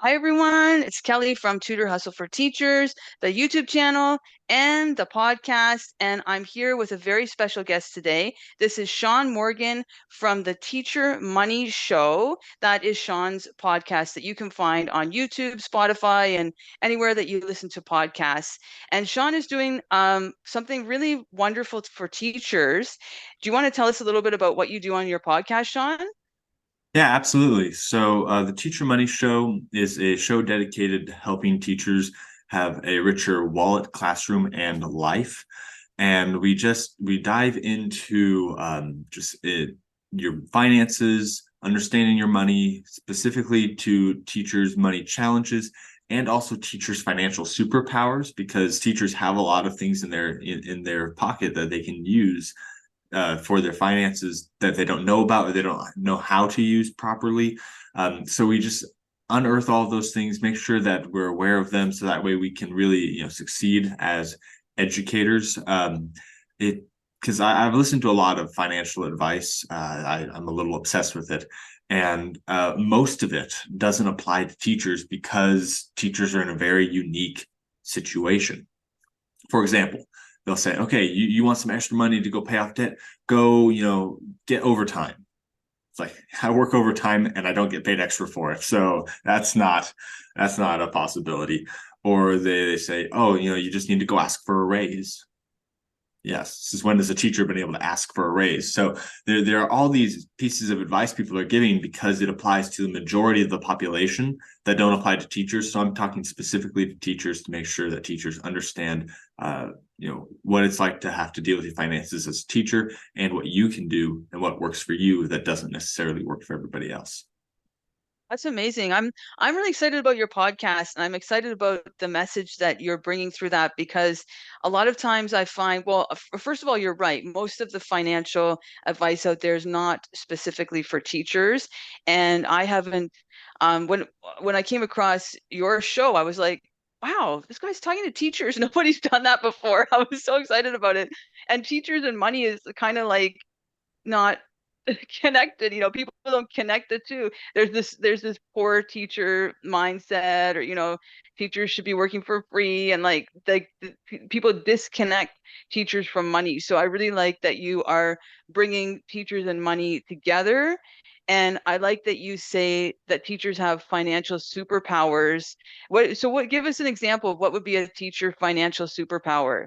Hi, everyone. It's Kelly from Tutor Hustle for Teachers, the YouTube channel, and the podcast. And I'm here with a very special guest today. This is Shaun Morgan from the Teacher Money Show. That is Shaun's podcast that you can find on YouTube, Spotify, and anywhere that you listen to podcasts. And Shaun is doing something really wonderful for teachers. Do you want to tell us a little bit about what you do on your podcast, Shaun? Yeah, absolutely. So, the Teacher Money Show is a show dedicated to helping teachers have a richer wallet, classroom, and life. And we dive into your finances, understanding your money, specifically to teachers' money challenges, and also teachers' financial superpowers, because teachers have a lot of things in their pocket that they can use for their finances that they don't know about or they don't know how to use properly. So we just unearth all of those things, make sure that we're aware of them, so that way we can really succeed as educators. It because I've listened to a lot of financial advice. I'm a little obsessed with it. And most of it doesn't apply to teachers because teachers are in a very unique situation. For example, they'll say, okay, you want some extra money to go pay off debt, go, get overtime. It's like, I work overtime and I don't get paid extra for it. So that's not a possibility. Or they say, oh, you just need to go ask for a raise. Yes, since when has a teacher been able to ask for a raise? So there are all these pieces of advice people are giving because it applies to the majority of the population that don't apply to teachers. So I'm talking specifically to teachers to make sure that teachers understand, what it's like to have to deal with your finances as a teacher, and what you can do and what works for you that doesn't necessarily work for everybody else. That's amazing. I'm really excited about your podcast, and I'm excited about the message that you're bringing through that, because a lot of times I find, well, first of all, you're right. Most of the financial advice out there is not specifically for teachers, and I haven't when I came across your show, I was like, wow, this guy's talking to teachers. Nobody's done that before. I was so excited about it. And teachers and money is kind of like not connected. People don't connect the two. There's this poor teacher mindset, or teachers should be working for free, and people disconnect teachers from money. So I really like that you are bringing teachers and money together. And I like that you say that teachers have financial superpowers. What give us an example of what would be a teacher financial superpower?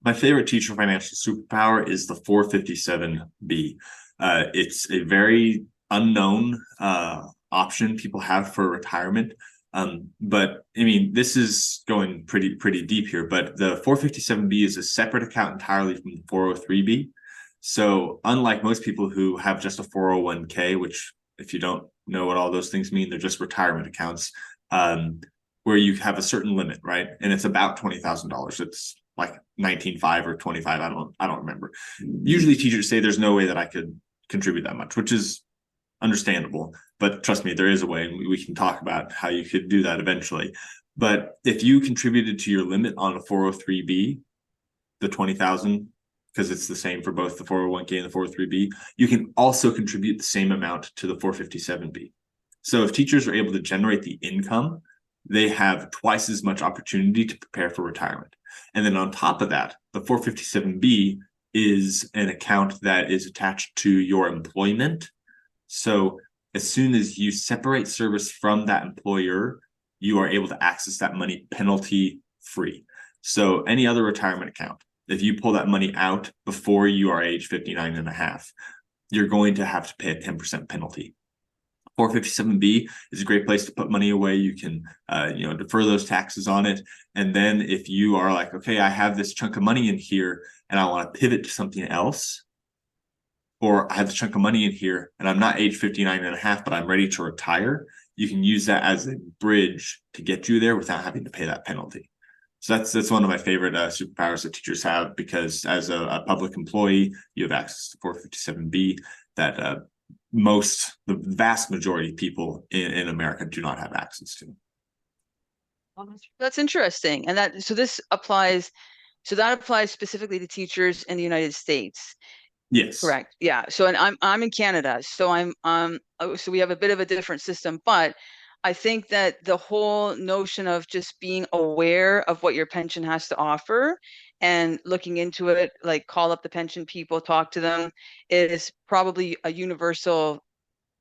My favorite teacher financial superpower is the 457B. It's a very unknown option people have for retirement. But I mean, this is going pretty deep here. But the 457B is a separate account entirely from the 403B. So unlike most people who have just a 401k, which, if you don't know what all those things mean, they're just retirement accounts, where you have a certain limit, right? And it's about $20,000. It's like 19.5 or 25. I don't remember. Usually teachers say there's no way that I could contribute that much, which is understandable. But trust me, there is a way, and we can talk about how you could do that eventually. But if you contributed to your limit on a 403B, the 20,000, because it's the same for both the 401k and the 403B, you can also contribute the same amount to the 457B. So if teachers are able to generate the income, they have twice as much opportunity to prepare for retirement. And then on top of that, the 457B is an account that is attached to your employment. So as soon as you separate service from that employer, you are able to access that money penalty free. So any other retirement account, if you pull that money out before you are age 59 and a half, you're going to have to pay a 10% penalty. 457B is a great place to put money away. You can, defer those taxes on it. And then if you are like, okay, I have this chunk of money in here and I want to pivot to something else, or I have this chunk of money in here and I'm not age 59 and a half, but I'm ready to retire, you can use that as a bridge to get you there without having to pay that penalty. So that's one of my favorite superpowers that teachers have, because as a public employee, you have access to 457B that the vast majority of people in America do not have access to. That's interesting. And that applies specifically to teachers in the United States. Yes. Correct. Yeah. So, and I'm in Canada. So we have a bit of a different system, but I think that the whole notion of just being aware of what your pension has to offer and looking into it, like call up the pension people, talk to them, is probably a universal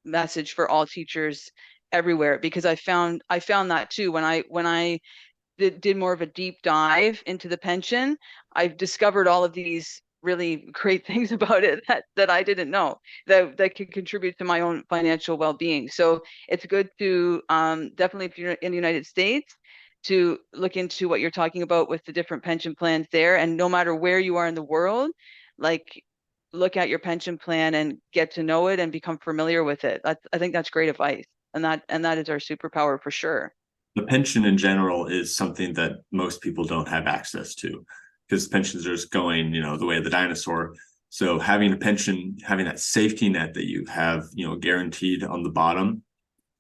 message for all teachers everywhere, because I found that too when I did more of a deep dive into the pension. I've discovered all of these really great things about it that I didn't know that could contribute to my own financial well-being. So it's good to definitely, if you're in the United States, to look into what you're talking about with the different pension plans there. And no matter where you are in the world, like look at your pension plan and get to know it and become familiar with it. I think that's great advice. And that is our superpower for sure. The pension in general is something that most people don't have access to because pensions are just going, the way of the dinosaur. So having a pension, having that safety net that you have, guaranteed on the bottom,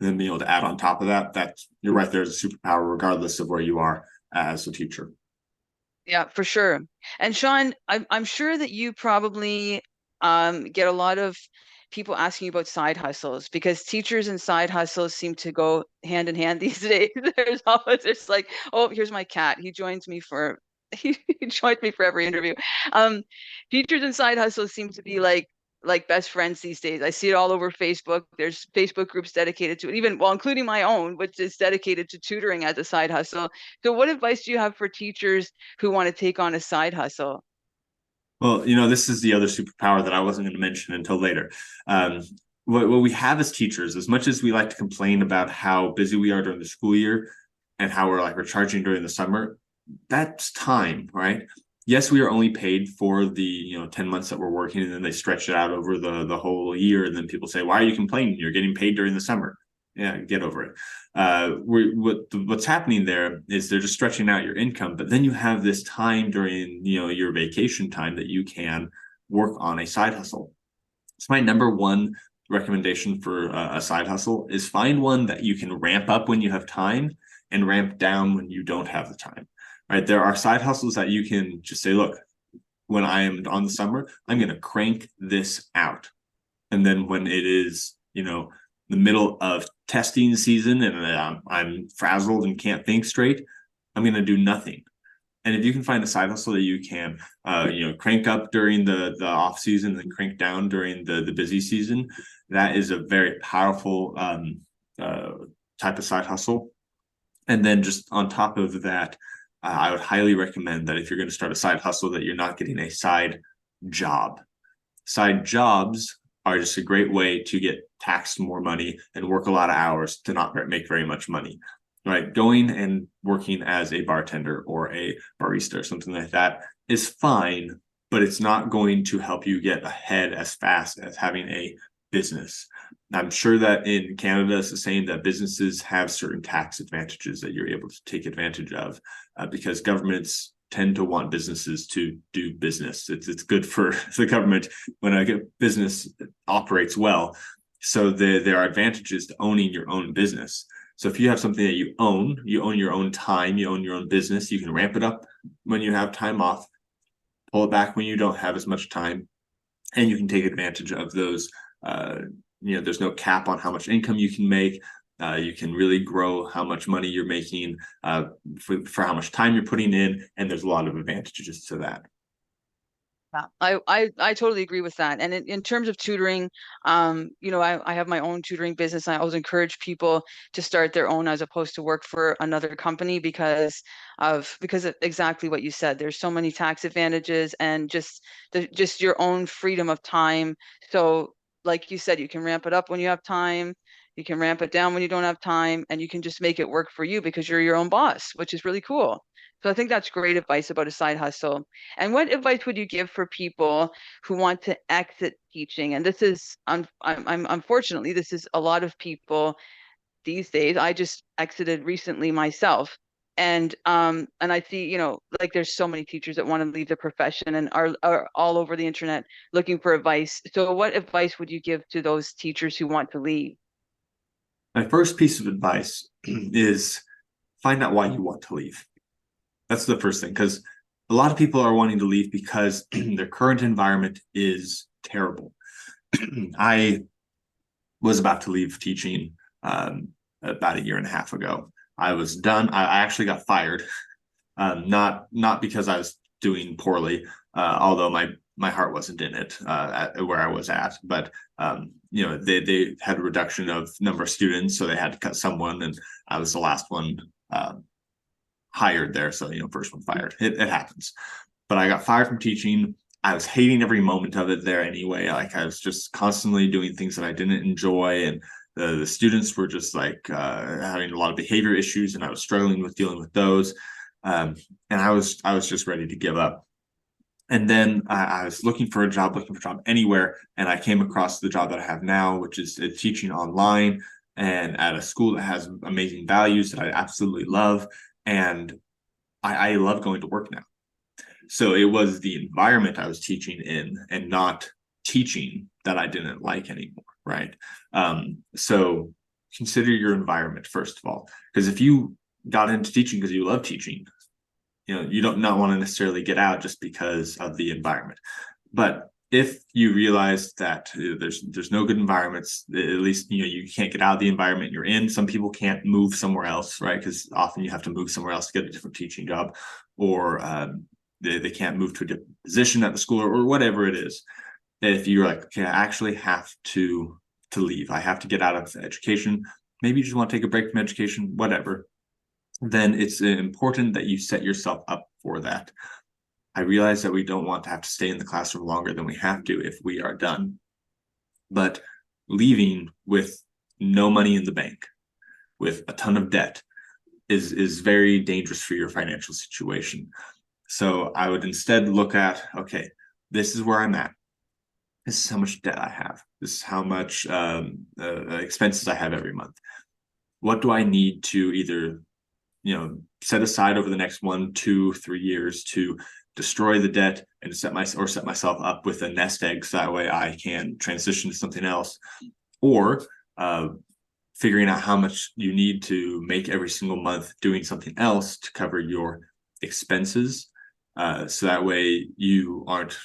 and then being able to add on top of that, that's you're right there as a superpower, regardless of where you are as a teacher. Yeah, for sure. And Shaun, I'm sure that you probably get a lot of people asking you about side hustles, because teachers and side hustles seem to go hand in hand these days. There's like, oh, here's my cat. He joins me for he joins me for every interview. Um, Teachers and side hustles seem to be like best friends these days. I see it all over Facebook. There's Facebook groups dedicated to it, even well, including my own, which is dedicated to tutoring as a side hustle. So what advice do you have for teachers who want to take on a side hustle? Well, this is the other superpower that I wasn't going to mention until later. Um, what we have as teachers, as much as we like to complain about how busy we are during the school year and how we're charging during the summer, that's time, right? Yes, we are only paid for the 10 months that we're working, and then they stretch it out over the whole year. And then people say, why are you complaining? You're getting paid during the summer. Yeah, get over it. What's happening there is they're just stretching out your income, but then you have this time during your vacation time that you can work on a side hustle. It's my number one recommendation for a side hustle is find one that you can ramp up when you have time and ramp down when you don't have the time. Right? There are side hustles that you can just say, look, when I am on the summer, I'm going to crank this out. And then when it is, the middle of testing season and I'm frazzled and can't think straight, I'm going to do nothing. And if you can find a side hustle that you can, crank up during the off season and crank down during the busy season, that is a very powerful type of side hustle. And then just on top of that, I would highly recommend that if you're going to start a side hustle, that you're not getting a side job. Side jobs are just a great way to get taxed more money and work a lot of hours to not make very much money. Right? Going and working as a bartender or a barista or something like that is fine, but it's not going to help you get ahead as fast as having a business. I'm sure that in Canada, it's the same, that businesses have certain tax advantages that you're able to take advantage of because governments tend to want businesses to do business. It's good for the government when a business operates well. So there are advantages to owning your own business. So if you have something that you own your own time, you own your own business, you can ramp it up when you have time off, pull it back when you don't have as much time, and you can take advantage of those. There's no cap on how much income you can make. You can really grow how much money you're making for how much time you're putting in, and there's a lot of advantages to that. Yeah, I totally agree with that. And in terms of tutoring, I have my own tutoring business. I always encourage people to start their own as opposed to work for another company because of exactly what you said. There's so many tax advantages and just your own freedom of time. So like you said, you can ramp it up when you have time, you can ramp it down when you don't have time, and you can just make it work for you because you're your own boss, which is really cool. So I think that's great advice about a side hustle. And what advice would you give for people who want to exit teaching? And this is, I'm unfortunately, this is a lot of people these days. I just exited recently myself. And I see, like there's so many teachers that want to leave the profession and are all over the internet looking for advice. So what advice would you give to those teachers who want to leave? My first piece of advice is find out why you want to leave. That's the first thing, because a lot of people are wanting to leave because their current environment is terrible. I was about to leave teaching about a year and a half ago. I was done. I actually got fired, not because I was doing poorly, although my heart wasn't in it where I was at. But they had a reduction of number of students, so they had to cut someone, and I was the last one hired there. So first one fired. It happens. But I got fired from teaching. I was hating every moment of it there anyway. Like I was just constantly doing things that I didn't enjoy, and the students were just like having a lot of behavior issues, and I was struggling with dealing with those. And I was just ready to give up. And then I was looking for a job anywhere, and I came across the job that I have now, which is teaching online and at a school that has amazing values that I absolutely love, and I love going to work now. So it was the environment I was teaching in and not teaching that I didn't like anymore, right? So consider your environment first of all, because if you got into teaching because you love teaching, you don't not want to necessarily get out just because of the environment. But if you realize that there's no good environments, at least you can't get out of the environment you're in. Some people can't move somewhere else, right? Because often you have to move somewhere else to get a different teaching job, or they can't move to a different position at the school, or whatever it is. If you're like, okay, I actually have to leave, I have to get out of education. Maybe you just want to take a break from education, whatever. Then it's important that you set yourself up for that. I realize that we don't want to have to stay in the classroom longer than we have to if we are done. But leaving with no money in the bank, with a ton of debt, is very dangerous for your financial situation. So I would instead look at, okay, this is where I'm at. This is how much debt I have. This is how much expenses I have every month. What do I need to either set aside over the next 1, 2, 3 years to destroy the debt and set myself up with a nest egg, so that way I can transition to something else, or figuring out how much you need to make every single month doing something else to cover your expenses, so that way you aren't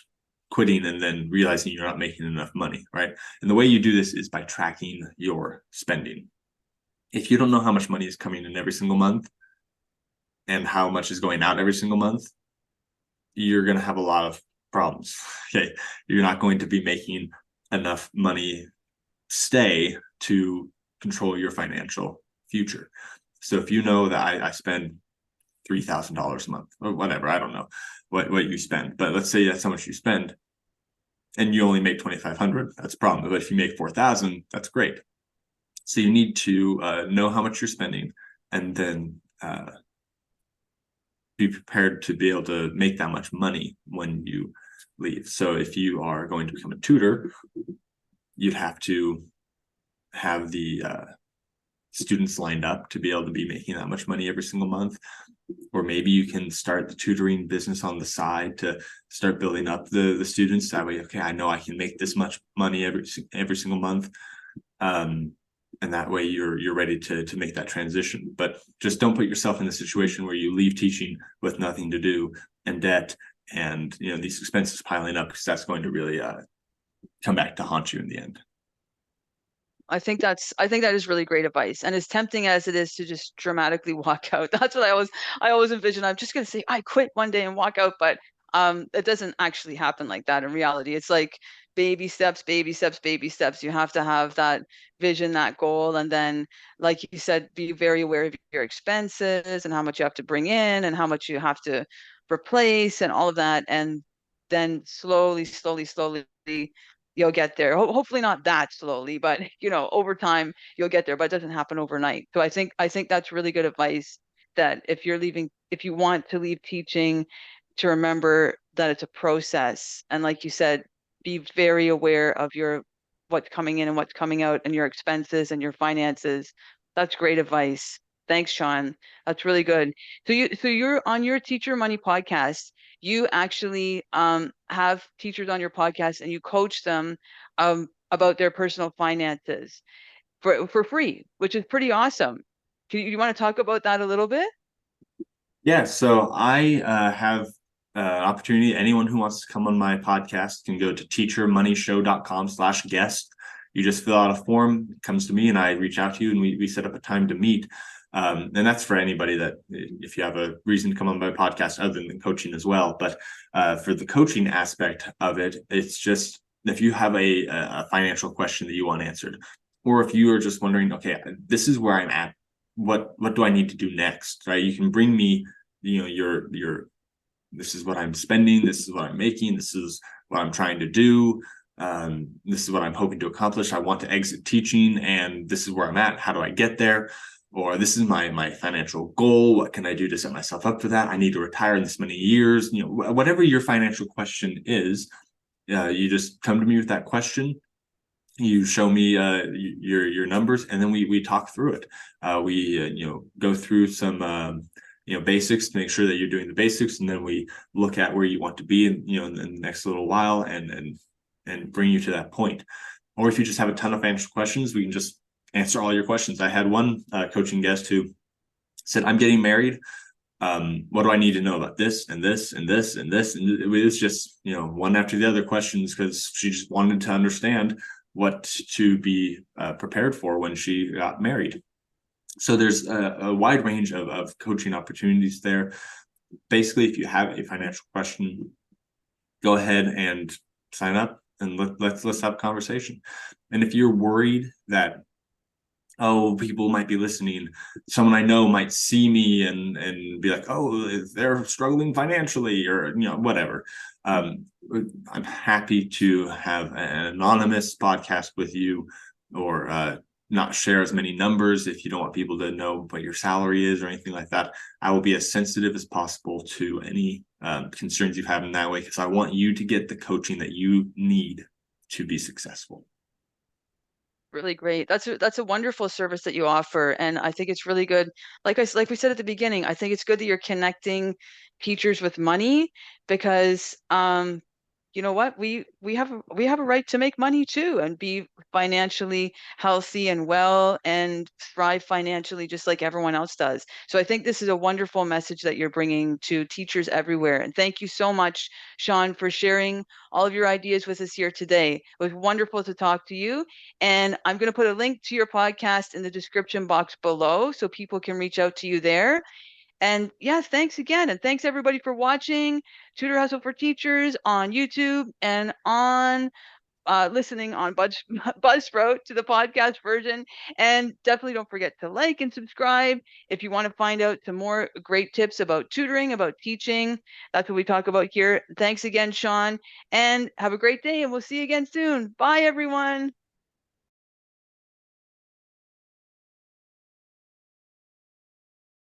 quitting and then realizing you're not making enough money, right? And the way you do this is by tracking your spending. If you don't know how much money is coming in every single month and how much is going out every single month, you're going to have a lot of problems. Okay. You're not going to be making enough money stay to control your financial future. So if you know that I spend $3,000 a month or whatever, I don't know what you spend, but let's say that's how much you spend and you only make 2,500, that's a problem. But if you make 4,000, that's great. So you need to know how much you're spending, and then be prepared to be able to make that much money when you leave. So if you are going to become a tutor, you'd have to have the students lined up to be able to be making that much money every single month. Or maybe you can start the tutoring business on the side to start building up the students. That way, okay, I know I can make this much money every single month. And that way you're ready to make that transition. But just don't put yourself in the situation where you leave teaching with nothing to do and debt and these expenses piling up, because that's going to really come back to haunt you in the end. I think that is really great advice. And as tempting as it is to just dramatically walk out, that's what I always envision. I'm just gonna say I quit one day and walk out, but it doesn't actually happen like that in reality. It's like baby steps, baby steps, baby steps. You have to have that vision, that goal, and then, like you said, be very aware of your expenses and how much you have to bring in and how much you have to replace and all of that. And then slowly, slowly, slowly you'll get there. Hopefully not that slowly, but over time you'll get there, but it doesn't happen overnight. So I think that's really good advice, that if you want to leave teaching, to remember that it's a process. And like you said, be very aware of what's coming in and what's coming out and your expenses and your finances. That's great advice. Thanks, Shaun. That's really good. So you're on your Teacher Money podcast. You actually have teachers on your podcast and you coach them about their personal finances for free, which is pretty awesome. You want to talk about that a little bit? Yeah, so I have opportunity. Anyone who wants to come on my podcast can go to teachermoneyshow.com/guest, You just fill out a form, it comes to me, and I reach out to you, and we set up a time to meet. And that's for anybody that, if you have a reason to come on my podcast other than coaching as well. But for the coaching aspect of it, it's just if you have a financial question that you want answered, or if you are just wondering, okay, this is where I'm at, what do I need to do next, right? You can bring me, your this is what I'm spending, this is what I'm making, this is what I'm trying to do, this is what I'm hoping to accomplish. I want to exit teaching, and this is where I'm at. How do I get there? Or this is my financial goal. What can I do to set myself up for that? I need to retire in this many years. Whatever your financial question is, you just come to me with that question. You show me your numbers, and then we talk through it. We go through some basics to make sure that you're doing the basics, and then we look at where you want to be in the next little while, and bring you to that point. Or if you just have a ton of financial questions, we can just answer all your questions. I had one coaching guest who said, "I'm getting married. What do I need to know about this and this and this and this?" And it was just one after the other questions, because she just wanted to understand what to be prepared for when she got married. So there's a wide range of coaching opportunities there. Basically, if you have a financial question, go ahead and sign up, and let's have a conversation. And if you're worried that, oh, people might be listening, someone I know might see me and be like, oh, they're struggling financially, or whatever, I'm happy to have an anonymous podcast with you, or not share as many numbers if you don't want people to know what your salary is or anything like that. I will be as sensitive as possible to any concerns you have in that way, because I want you to get the coaching that you need to be successful. Really great. That's a wonderful service that you offer, and I think it's really good. Like we said at the beginning, I think it's good that you're connecting teachers with money, because you know what, we have a right to make money too, and be financially healthy and well, and thrive financially just like everyone else does. So I think this is a wonderful message that you're bringing to teachers everywhere. And thank you so much, Shaun, for sharing all of your ideas with us here today. It was wonderful to talk to you. And I'm going to put a link to your podcast in the description box below, so people can reach out to you there. And yes, thanks again. And thanks everybody for watching Tutor Hustle for Teachers on YouTube, and on listening on Buzzsprout to the podcast version. And definitely don't forget to like and subscribe if you want to find out some more great tips about tutoring, about teaching. That's what we talk about here. Thanks again, Shaun, and have a great day, and we'll see you again soon. Bye, everyone.